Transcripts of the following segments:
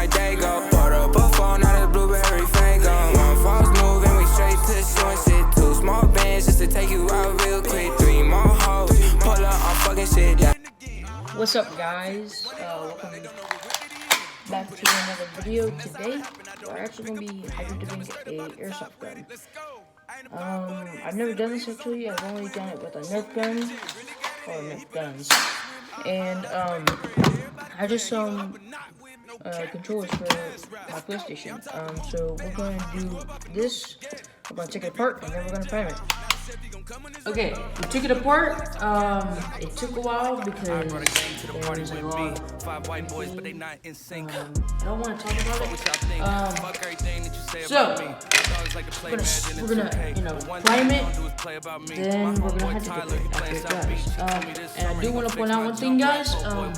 my day go. Bought up a phone, now the blueberry fango. One false move and we straight to the show and shit. Two small bands just to take you out real quick. Three more hoes, pull up on fucking shit. Yeah. What's up, guys? Welcome back to another video. Today, we're actually going to be hydro-dipping a airsoft gun. I've never done this actually. I've only done it with a Nerf gun, or Nerf guns. And, I just some controllers for my PlayStation. So we're going to do this. We're going to take it apart, and then we're going to prime it. Okay, we took it apart. It took a while because there was a lot of I don't want to talk about it. So we're gonna prime it. Then we're gonna have to get it after it dries. And I do want to point out one thing, guys. I'd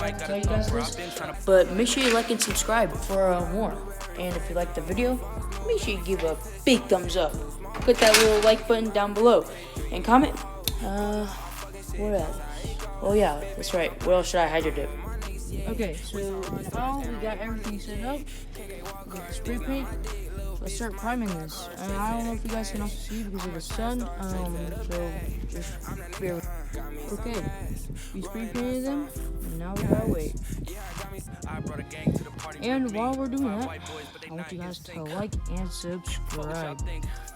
like to tell you guys this, but make sure you like and subscribe for more. And if you like the video, make sure you give a big thumbs up. Click that little like button down below and comment. What else? Oh yeah, that's right. What else should I hydro dip? Okay, so now we got everything set up. We got the spray paint. Let's start priming this. And I don't know if you guys can also see because of the sun. So just bear with me. Okay, we spray painted them, and now we gotta wait. And while we're doing that, I want you guys to like and subscribe.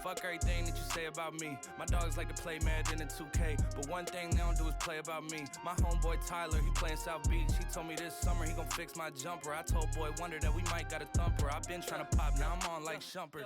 Fuck everything that you say about me. My dogs like to play Madden and 2K, but one thing they don't do is play about me. My homeboy Tyler, he playing South Beach. He told me this summer he gon' fix my jumper. I told Boy Wonder that we might got a thumper. I've been trying to pop, now I'm on like Shumper.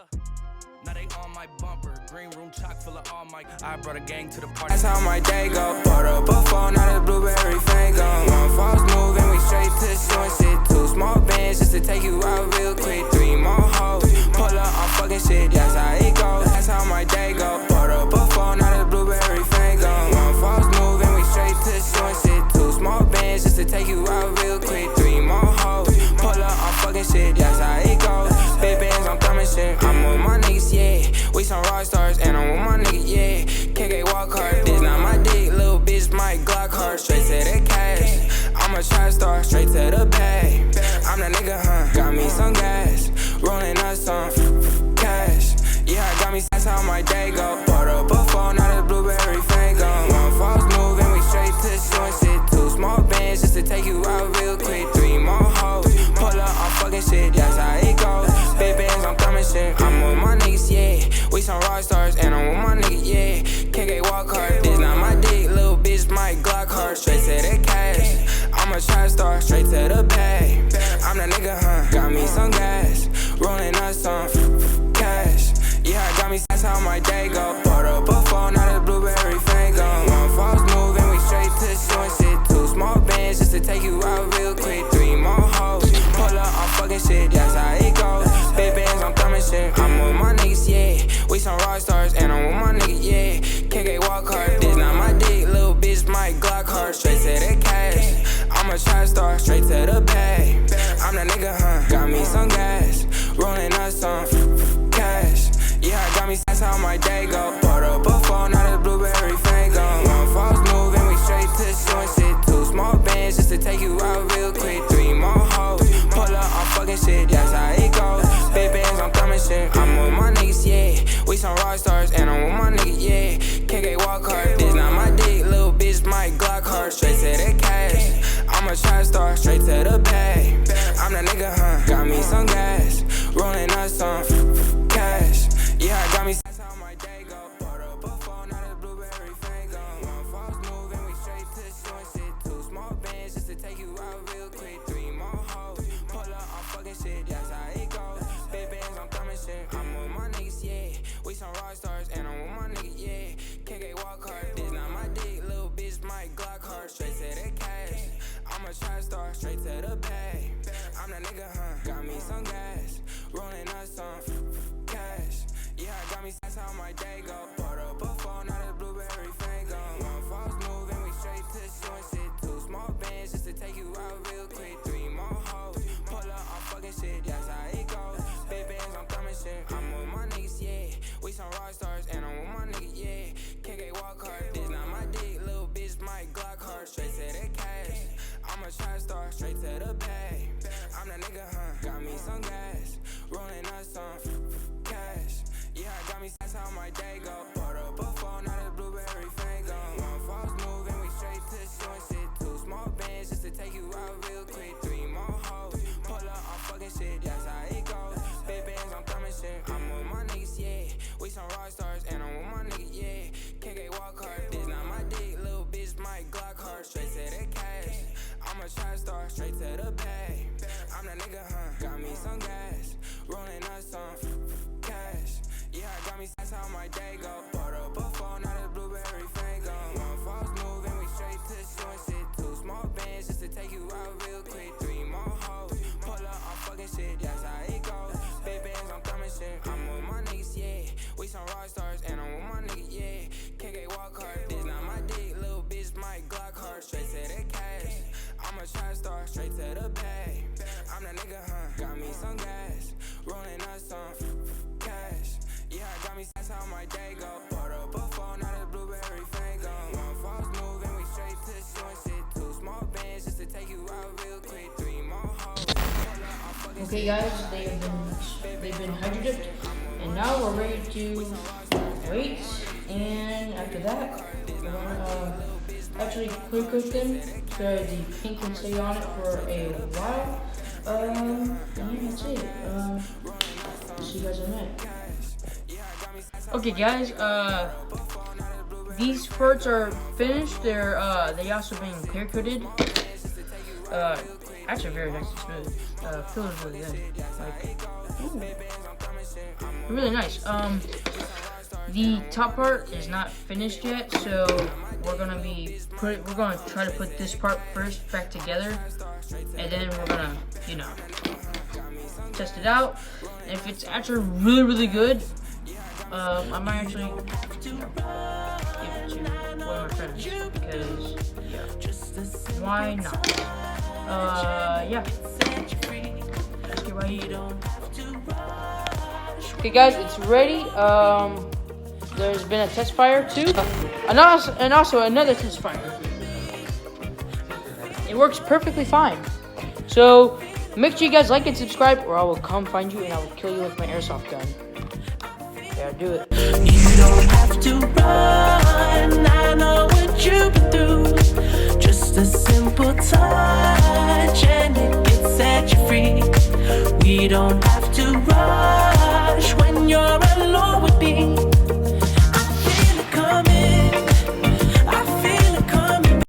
Now they on my bumper. Green room chock full of all my. I brought a gang to the party. That's how my day go. Bought up a phone, now the blueberry fango. One false move and we straight to the show and shit. Two small bands just to take you out real quick. Three more hoes, pull up on fucking shit. That's how it goes. That's how my day go. Bought up a phone, now the blueberry fango. One false move and we straight to the show and shit. Two small bands just to take you out real quick. Three more hoes, pull up on fucking shit. That's how it goes. Big bands, I'm coming shit. I'm with my niggas, yeah. We some rock stars, and I'm with my nigga, yeah. KK walk hard, this not my dick, little bitch, my Glock hard. Straight to the cash, I'm a trap star, straight to the bag. I'm the nigga, got me some gas, rolling up some cash. Yeah, I got me, that's how my day go. Bought up a phone, now the blueberry fango. One false move, and we straight to the show and shit. Two small bands just to take you out real quick. Three more hoes, pull up on fucking shit, that's how it goes. Big bands, I'm coming shit. I'm with my niggas, yeah. We some rock stars, and I'm with my nigga, yeah. KK walk hard, this not my dick, little bitch, my Glock hard. Straight to the cash, I'm a trap star, straight to the bag. I'm the nigga, got me some gas, rolling up some cash. Yeah, I got me, that's how my day go. Bought up a phone, now the blueberry fango. One false move, and we straight to the show and shit. Two small bands just to take you out real quick. Three more hoes, pull up on fucking shit, that's how it goes. Big bands, I'm coming shit. I'm with my niggas, yeah. We some rock stars, and I'm with my nigga, yeah. KK walk hard, this not my dick, little bitch, my Glock hard. Straight to the cash, I'm a trap star, straight to the bag. I'm the nigga, got me some gas, rolling up some cash. Yeah, I got me, that's how my day go. Bought up a phone, now the blueberry fango. One false move, and we straight to the show and shit. Two small bands just to take you out real quick. Three more hoes, pull up on fucking shit, that's how it goes. Big bands, I'm coming shit. I'm with my niggas, yeah. We some rock stars, and I'm with my nigga, yeah. KK walk hard, this not my dick, little bitch, my Glock hard. Straight to the cash, I'm a trap star, straight to the bag. I'm the nigga, got me some gas, rolling up some cash. Yeah, I got me, that's how my day go. Bought up a phone, now the blueberry fango. One false move, and we straight to the show and shit. Two small bands just to take you out real quick. Three more hoes, pull up on fucking shit, that's how it goes. Big bands, I'm coming shit. I'm with my niggas, yeah. We some rock stars, and I'm with my nigga, yeah. KK walk hard, this not my dick, little bitch, my Glock hard. Straight to the cash, I'm a trap star, straight to the bag. I'm the nigga, got me some gas, rolling up some cash. Yeah, I got me, that's how my day go. Bought up a phone, now the blueberry fango. One false move, and we straight to the show and shit. Two small bands just to take you out real quick. Three more hoes, pull up on fucking shit, that's how it goes. Big bands, I'm coming shit. I'm with my niggas, yeah. We some rock stars, and I'm with my nigga, yeah. KK walk hard, this not my dick, little bitch, my Glock hard. Straight to the cash, I'm a trap star, straight to the bag. I'm the nigga, got me some gas, rolling up some cash. Yeah, got me, that's how my day go. Bought up a phone, not a blueberry fango. One false move and we straight to showing shit. 2 small bands just to take you out real quick. 3 more hoes, pull up, I'm fucking shit, that's how it goes. Big bands, I'm coming shit. I'm with my niggas, yeah. We some rock stars, and I'm with my niggas, yeah. KK walk hard, this not my dick, little bitch, my Glock hard. Straight to the cash, I'm a trap star, straight to the bag. I'm the nigga, got me some gas, rolling up some cash. Yeah, got me, that's how my day go. Bought up a phone, not a blueberry fango. One false move and we straight to showing shit. 2 small bands just to take you out real quick. 3 more hoes, pull up, I'm fucking shit, that's how it goes. Big bands, I'm coming shit. I'm with my niggas, yeah. We some rock stars, and I'm with my niggas, yeah. KK walk hard, this not my dick, little bitch, my Glock hard. Straight to the cash, I'm a trap star, straight to the bag. I'm the nigga, got me some gas, rolling up some cash. Yeah, got me, that's how my day go. Bought up a phone, not a blueberry fango. One false move and we straight to showing shit. 2 small bands just to take you out real quick. 3 more hoes. Okay, guys, they've been hydro-dipped, and now we're ready to wait. And after that, we're gonna actually clear coat them so the paint can stay on it for a while. And that's it. See you guys in a minute. Okay, guys, these spurts are finished. They also been clear coated. Actually very nice and smooth. Feels really good. Like, really nice. The top part is not finished yet, so we're gonna try to put this part first back together, and then we're gonna, test it out. And if it's actually really good, I might actually give it to one of my friends, because, why not? Yeah. Let's get right here. Okay, guys, it's ready. There's been a test fire too, and also another test fire. It works perfectly fine. So make sure you guys like and subscribe, or I will come find you and I will kill you with my airsoft gun. Yeah, do it. You don't have to run, I know what you've been through. Just a simple touch and it can set you free. We don't have to rush when you're alone with